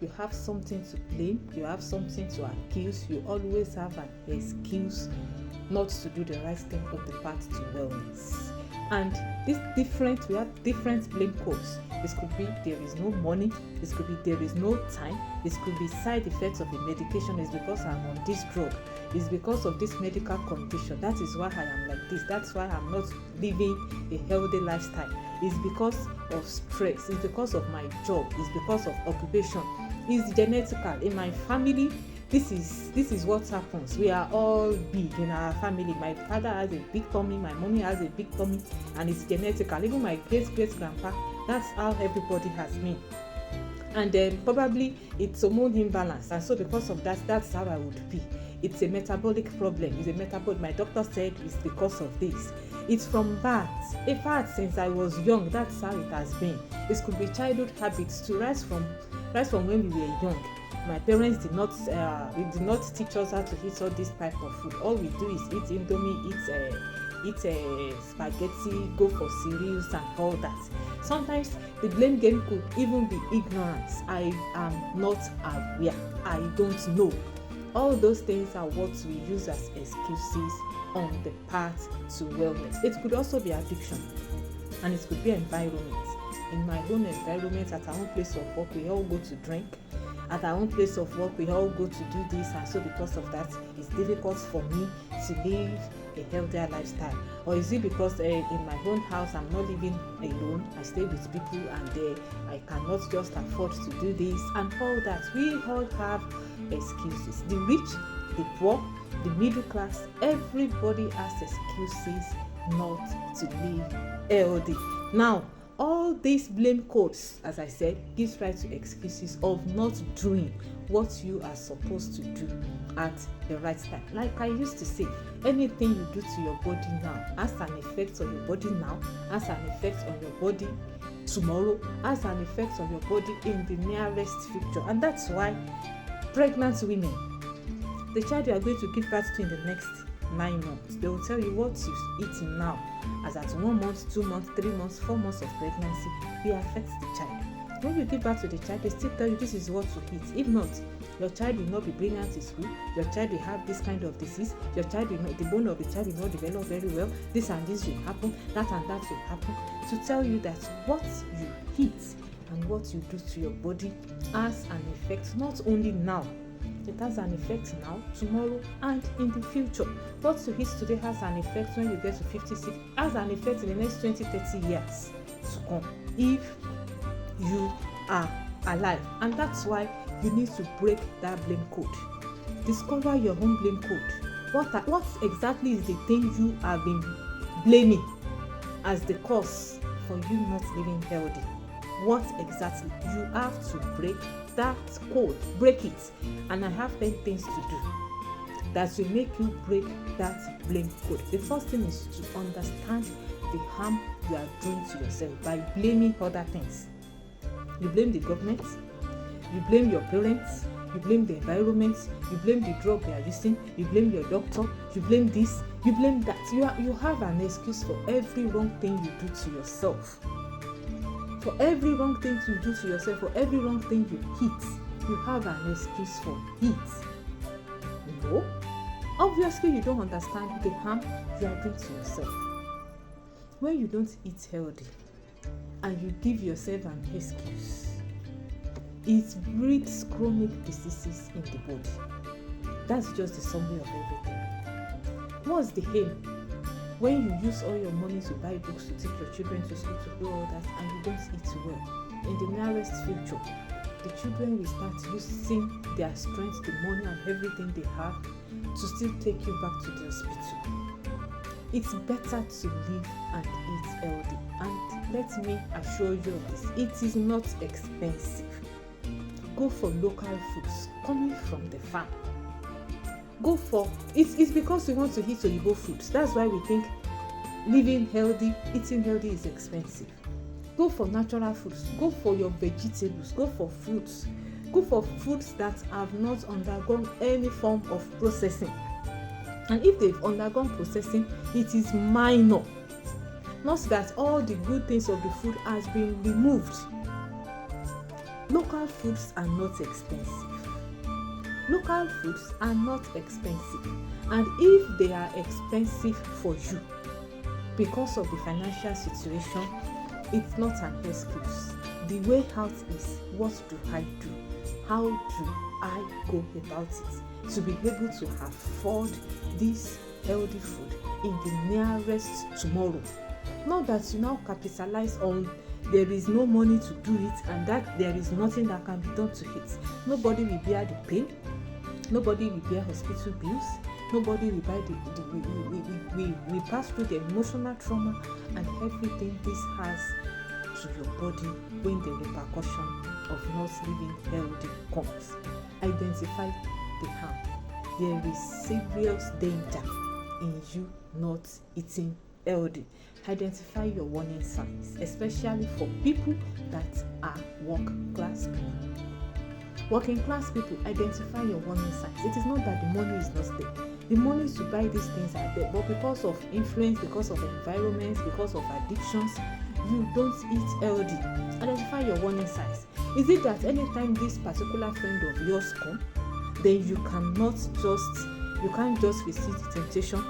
you have something to blame, you have something to accuse, you always have an excuse not to do the right thing on the path to wellness. And we have different blame codes. This could be there is no money, this could be there is no time, this could be side effects of a medication, it's because I'm on this drug, it's because of this medical condition, that is why I am like this, that's why I'm not living a healthy lifestyle, it's because of stress, it's because of my job, it's because of occupation, it's genetical in my family. This is what happens. We are all big in our family. My father has a big tummy, my mommy has a big tummy, and it's genetical. Even my great-great-grandpa, that's how everybody has been. And then probably it's hormone imbalance, and so because of that, that's how I would be. It's a metabolic problem. My doctor said it's because of this. It's from birth. In fact, since I was young, that's how it has been. This could be childhood habits to rise from when we were young. My parents did not teach us how to eat all this type of food. All we do is eat indomie, eat spaghetti, go for cereals and all that. Sometimes the blame game could even be ignorance. I am not aware. I don't know. All those things are what we use as excuses on the path to wellness. It could also be addiction, and it could be environment. In my own environment, at our own place of work, we all go to drink. At our own place of work, we all go to do this, and so because of that, it's difficult for me to live a healthier lifestyle. Or is it because in my own house, I'm not living alone, I stay with people, and I cannot just afford to do this and all that. We all have excuses. The rich, the poor, the middle class, everybody has excuses not to live healthy. Now, all these blame codes, as I said, gives rise to excuses of not doing what you are supposed to do at the right time. Like I used to say, anything you do to your body now has an effect on your body now, has an effect on your body tomorrow, has an effect on your body in the nearest future. And that's why pregnant women, the child you are going to give birth to in the next 9 months, they will tell you what you eat now, as at 1 month, 2 months, 3 months, 4 months of pregnancy, it affects the child. When you give birth to the child, they still tell you this is what to eat. If not, your child will not be brilliant in school, your child will have this kind of disease, your child will not, the bone of the child will not develop very well, this and this will happen, that and that will happen, to tell you that what you eat and what you do to your body has an effect not only now, it has an effect now, tomorrow, and in the future. What you eat today has an effect when you get to 56, has an effect in the next 20, 30 years to come, if you are alive. And that's why you need to break that blame code. Discover your own blame code. What exactly is the thing you have been blaming as the cause for you not living healthy? What exactly? You have to break that code, break it. And I have 10 things to do that will make you break that blame code. The first thing is to understand the harm you are doing to yourself by blaming other things. You blame the government, you blame your parents, you blame the environment, you blame the drug you are using, you blame your doctor, you blame this, you blame that. You have an excuse for every wrong thing you do to yourself. For every wrong thing you do to yourself, for every wrong thing you eat, you have an excuse for it. No, obviously you don't understand the harm you are doing to yourself. When you don't eat healthy and you give yourself an excuse, it breeds chronic diseases in the body. That's just the summary of everything. What's the aim? When you use all your money to buy books, to take your children to school, to do all that, and you don't eat well, in the nearest future, the children will start using their strength, the money and everything they have to still take you back to the hospital. It's better to live and eat healthy. And let me assure you of this, it is not expensive. Go for local foods coming from the farm. Go for it's because we want to eat Oyibo foods. That's why we think living healthy, eating healthy is expensive. Go for natural foods. Go for your vegetables. Go for fruits. Go for foods that have not undergone any form of processing. And if they've undergone processing, it is minor. Not that all the good things of the food has been removed. Local foods are not expensive. Local foods are not expensive, and if they are expensive for you because of the financial situation, it's not an excuse. The way out is, what do I do? How do I go about it to be able to afford this healthy food in the nearest tomorrow? Not that you now capitalize on there is no money to do it and that there is nothing that can be done to it. Nobody will bear the pain. Nobody will bear hospital bills. Nobody will buy we pass through the emotional trauma and everything this has to your body when the repercussion of not living healthy comes. Identify the harm. There is serious danger in you not eating healthy. Identify your warning signs, especially for people that are working class people. Working class people, identify your warning signs. It is not that the money is not there. The money to buy these things are there, but because of influence, because of environments, because of addictions, you don't eat healthy. Identify your warning signs. Is it that anytime this particular friend of yours come, then you can't just resist the temptation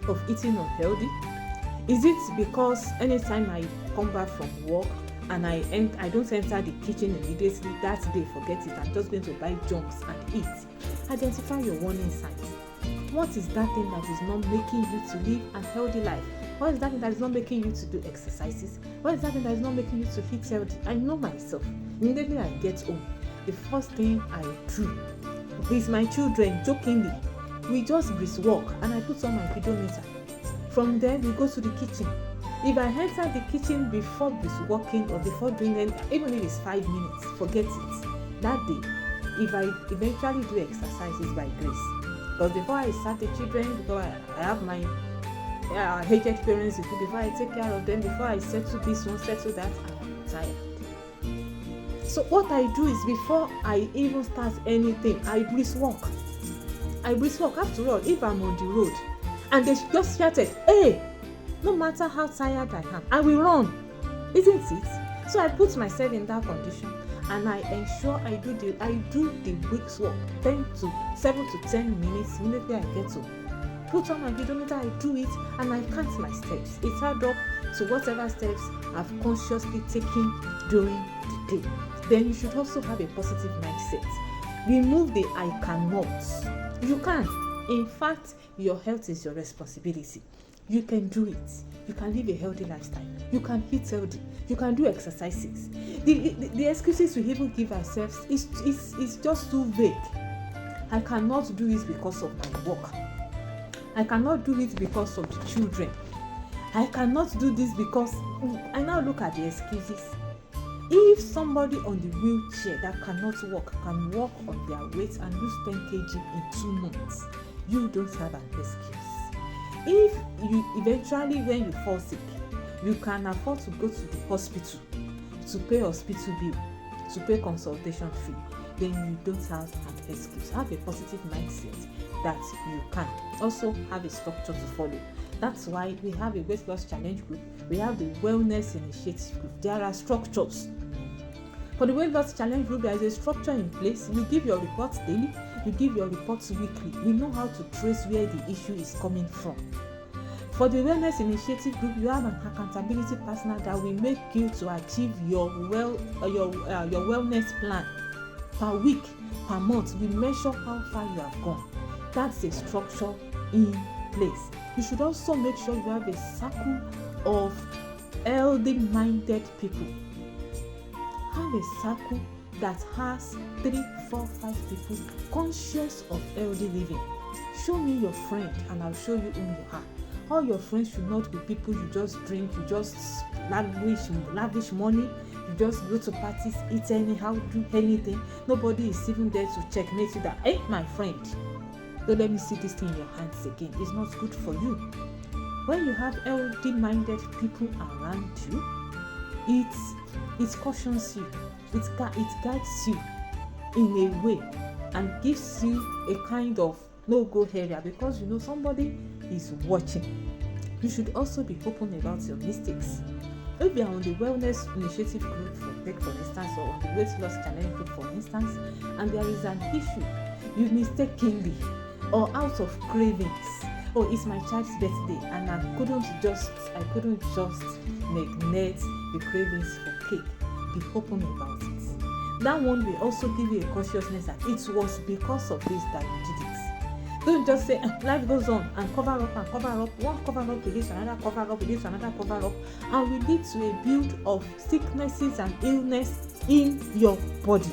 of eating unhealthy? Is it because anytime I come back from work and I don't enter the kitchen immediately that day, forget it, I'm just going to buy junks and eat? Identify your warning signs. What is that thing that is not making you to live a healthy life? What is that thing that is not making you to do exercises? What is that thing that is not making you to eat healthy? I know myself. Immediately I get home, the first thing I do is my children jokingly, we just brisk walk and I put on my pedometer. From there we go to the kitchen. If I enter the kitchen before brisk walking or before doing anything, even if it's 5 minutes, forget it. That day, if I eventually do exercises by grace, because before I start the children, because I have my aged parents, before I take care of them, before I settle this one, settle that, I am tired. So what I do is, before I even start anything, I brisk walk. After all, if I'm on the road and they just shouted, hey, no matter how tired I am, I will run, isn't it? So I put myself in that condition and I ensure I do the brisk walk 7 to 10 minutes. Immediately I get to put on my pedometer, I do it and I count my steps. It adds up to whatever steps I've consciously taken during the day. Then you should also have a positive mindset. Remove the I cannot. You can. In fact, your health is your responsibility. You can do it. You can live a healthy lifestyle. You can eat healthy. You can do exercises. The excuses we even give ourselves is just too vague. I cannot do it because of my work. I cannot do it because of the children. I cannot do this because I now look at the excuses. If somebody on the wheelchair that cannot walk can walk on their weight and lose 10 kg in 2 months, you don't have an excuse. If you eventually, when you fall sick, you can afford to go to the hospital to pay hospital bill, to pay consultation fee, then you don't have an excuse. Have a positive mindset that you can. Also have a structure to follow. That's why we have a weight loss challenge group. We have the wellness initiative group. There are structures. For the weight loss challenge group, there is a structure in place. You give your reports daily. You give your reports weekly. We know how to trace where the issue is coming from. For the wellness initiative group, you have an accountability partner that will make you to achieve your wellness plan per week, per month. We measure how far you have gone. That's a structure in place. You should also make sure you have a circle of healthy minded people. Have a circle that has 3, 4, 5 people conscious of healthy living. Show me your friend and I'll show you who you are. All your friends should not be people you just drink, you just lavish money, you just go to parties, eat anyhow, do anything. Nobody is even there to checkmate you that, hey, my friend, don't let me see this thing in your hands again. It's not good for you. When you have healthy-minded people around you, it cautions you, it guides you in a way and gives you a kind of no-go area, because you know somebody is watching. You should also be open about your mistakes. if you are on the wellness initiative group for instance, or on the weight loss challenge group for instance, and there is an issue, you mistakenly or out of cravings, oh, it's my child's birthday and I couldn't just neglect the cravings for cake. Be open about it. That one will also give you a consciousness that it was because of this that you did it. Don't just say life goes on and cover up, one cover up with this, another cover up with this, another cover up, and will lead to a build of sicknesses and illness in your body.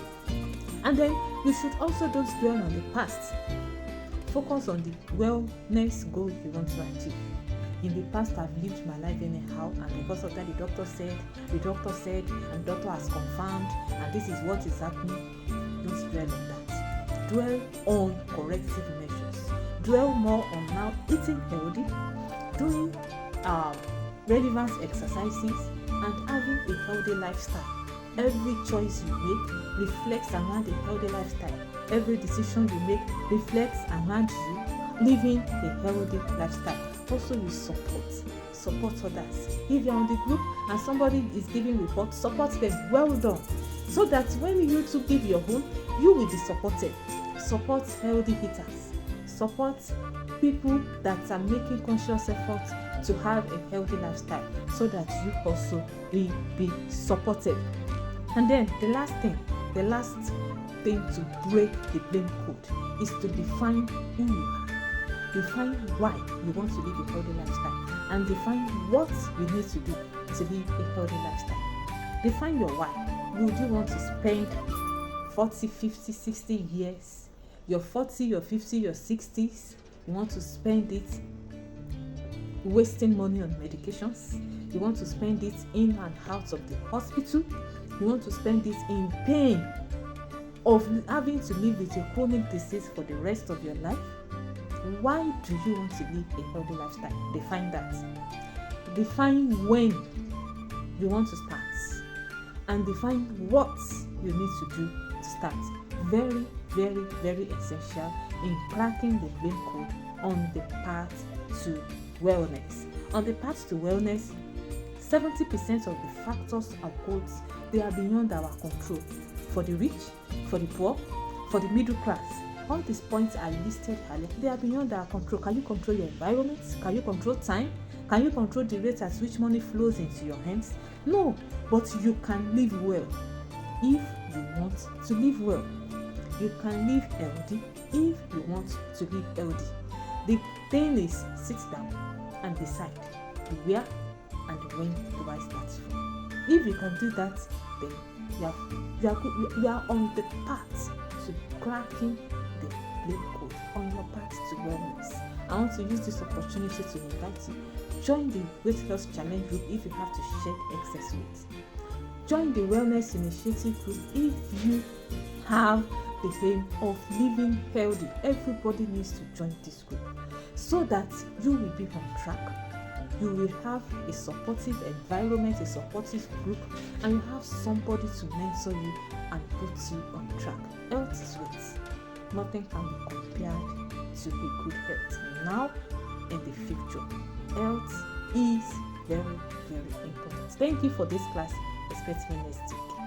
And then you should also don't dwell on the past. Focus on the wellness goal you want to achieve. In the past, I've lived my life anyhow, and because of that, the doctor said, and the doctor has confirmed, and this is what is happening. Don't dwell on that. Dwell on corrective measures. Dwell more on now eating healthy, doing relevant exercises, and having a healthy lifestyle. Every choice you make reflects around a healthy lifestyle. Every decision you make reflects around you living a healthy lifestyle. Also, you support others. If you're on the group and somebody is giving reports, support them. Well done. So that when you too give your own, you will be supported. Support healthy eaters. Support people that are making conscious efforts to have a healthy lifestyle, so that you also will be supported. And then the last thing to break the blame code is to define who you are. Define why you want to live a healthy lifestyle, and define what you need to do to live a healthy lifestyle. Define your why. Would you want to spend 40, 50, 60 years, your 40, your 50, your 60s, you want to spend it wasting money on medications? You want to spend it in and out of the hospital? You want to spend it in pain of having to live with a chronic disease for the rest of your life? Why do you want to live a healthy lifestyle? Define that. Define when you want to start, and define what you need to do to start. Very, very, very essential in cracking the blame code on the path to wellness. On the path to wellness, 70% of the factors and codes, they are beyond our control. For the rich, for the poor, for the middle class, all these points are listed earlier. They are beyond our control. Can you control your environment? Can you control time? Can you control the rate at which money flows into your hands? No, but you can live well if you want to live well. You can live healthy if you want to live healthy. The thing is, sit down and decide where and when do I start from. If you can do that, then you are on the path to cracking the blame code, on your path to wellness. I want to use this opportunity to invite you. Join the Weight Loss Challenge group if you have to shed excess weight. Join the Wellness Initiative group if you have the aim of living healthy. Everybody needs to join this group so that you will be on track. You will have a supportive environment, a supportive group, and you have somebody to mentor you and put you on track. Health is wealth. Nothing can be compared to a good health now and the future. Health is very, very important. Thank you for this class. Expect me next week.